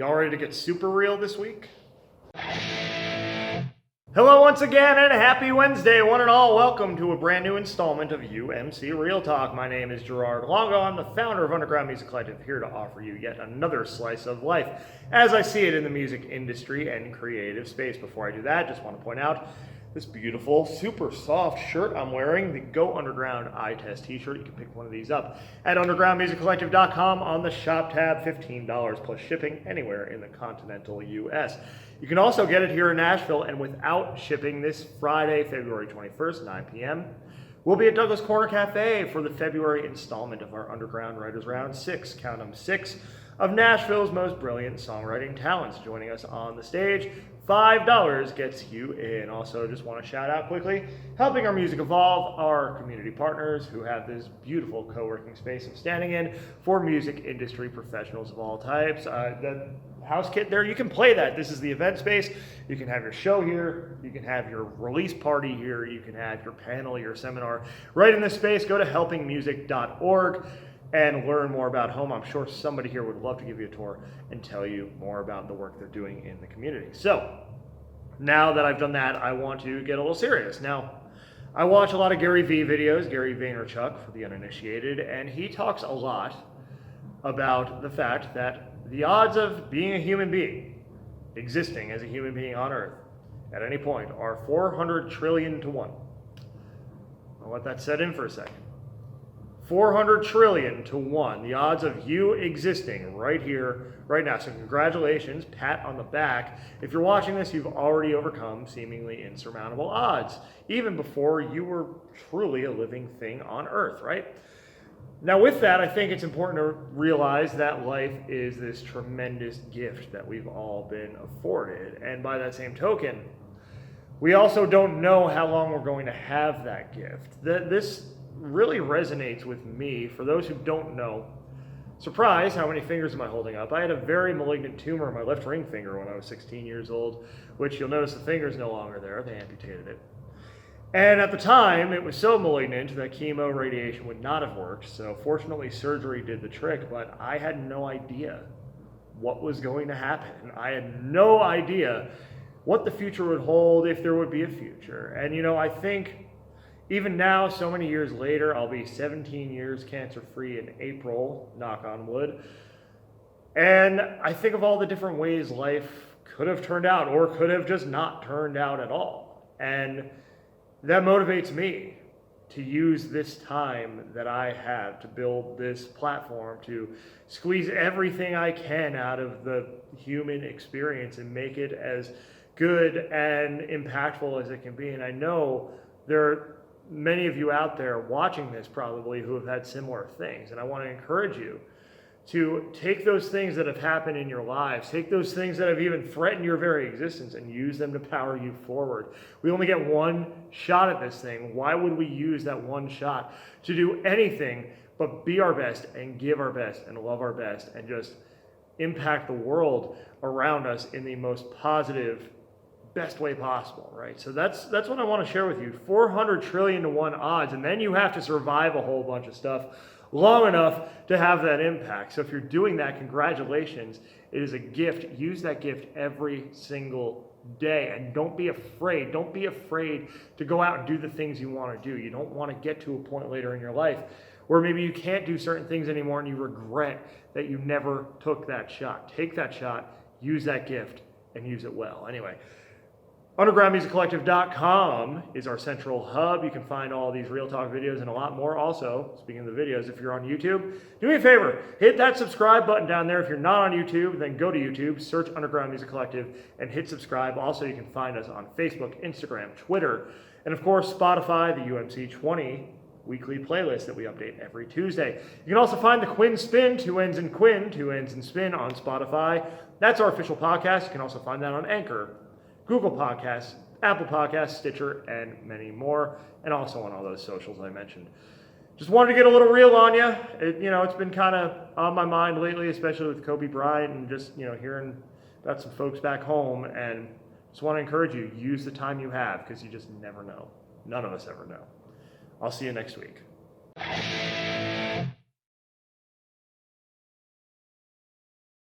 Y'all ready to get super real this week? Hello once again and happy Wednesday, one and all. Welcome to a brand new installment of UMC Real Talk. My name is Gerard Longo. I'm the founder of Underground Music Collective, here to offer you yet another slice of life as I see it in the music industry and creative space. Before I do that, just want to point out this beautiful, super soft shirt I'm wearing, the Go Underground Eye Test t-shirt. You can pick one of these up at undergroundmusiccollective.com on the shop tab, $15 plus shipping anywhere in the continental US. You can also get it here in Nashville and without shipping this Friday, February 21st, 9 p.m. We'll be at Douglas Corner Cafe for the February installment of our Underground Writers Round 6, count them 6, of Nashville's most brilliant songwriting talents. Joining us on the stage, $5 gets you in. Also, just want to shout out quickly, helping our music evolve, our community partners who have this beautiful co-working space I'm standing in for music industry professionals of all types. The house kit there, you can play that. This is the event space. You can have your show here. You can have your release party here. You can have your panel, your seminar right in this space. Go to helpingmusic.org and learn more about home. I'm sure somebody here would love to give you a tour and tell you more about the work they're doing in the community. So now that I've done that, I want to get a little serious. Now, I watch a lot of Gary V videos, Gary Vaynerchuk for the uninitiated, and he talks a lot about the fact that the odds of being a human being, existing as a human being on Earth at any point, are 400 trillion to 1. I'll let that set in for a second. 400 trillion to 1, the odds of you existing right here, right now. So congratulations, pat on the back. If you're watching this, you've already overcome seemingly insurmountable odds, even before you were truly a living thing on Earth, right? Now with that, I think it's important to realize that life is this tremendous gift that we've all been afforded. And by that same token, we also don't know how long we're going to have that gift. This really resonates with me. For those who don't know, surprise, how many fingers am I holding up? I had a very malignant tumor in my left ring finger when I was 16 years old, which you'll notice the finger's no longer there. They amputated it. And at the time, it was so malignant that chemo radiation would not have worked. So fortunately, surgery did the trick, but I had no idea what was going to happen. I had no idea what the future would hold, if there would be a future. And you know, I think even now, so many years later, I'll be 17 years cancer-free in April, knock on wood. And I think of all the different ways life could have turned out or could have just not turned out at all. And that motivates me to use this time that I have to build this platform, to squeeze everything I can out of the human experience and make it as good and impactful as it can be. And I know there are many of you out there watching this probably who have had similar things. And I want to encourage you to take those things that have happened in your lives, take those things that have even threatened your very existence and use them to power you forward. We only get one shot at this thing. Why would we use that one shot to do anything but be our best and give our best and love our best and just impact the world around us in the most positive, best way possible, right? So that's what I want to share with you. 400 trillion to 1 odds, and then you have to survive a whole bunch of stuff long enough to have that impact. So if you're doing that, congratulations. It is a gift. Use that gift every single day, and don't be afraid. Don't be afraid to go out and do the things you want to do. You don't want to get to a point later in your life where maybe you can't do certain things anymore and you regret that you never took that shot. Take that shot, use that gift, and use it well. Anyway, undergroundmusiccollective.com is our central hub. You can find all these Real Talk videos and a lot more. Also, speaking of the videos, if you're on YouTube, do me a favor, hit that subscribe button down there. If you're not on YouTube, then go to YouTube, search Underground Music Collective, and hit subscribe. Also, you can find us on Facebook, Instagram, Twitter, and of course, Spotify, the UMC 20 weekly playlist that we update every Tuesday. You can also find the Quinn Spin, 2 N's in Quinn, 2 N's in Spin on Spotify. That's our official podcast. You can also find that on Anchor, Google Podcasts, Apple Podcasts, Stitcher, and many more, and also on all those socials I mentioned. Just wanted to get a little real on you. It's been kind of on my mind lately, especially with Kobe Bryant and just, hearing about some folks back home. And just want to encourage you, use the time you have, because you just never know. None of us ever know. I'll see you next week.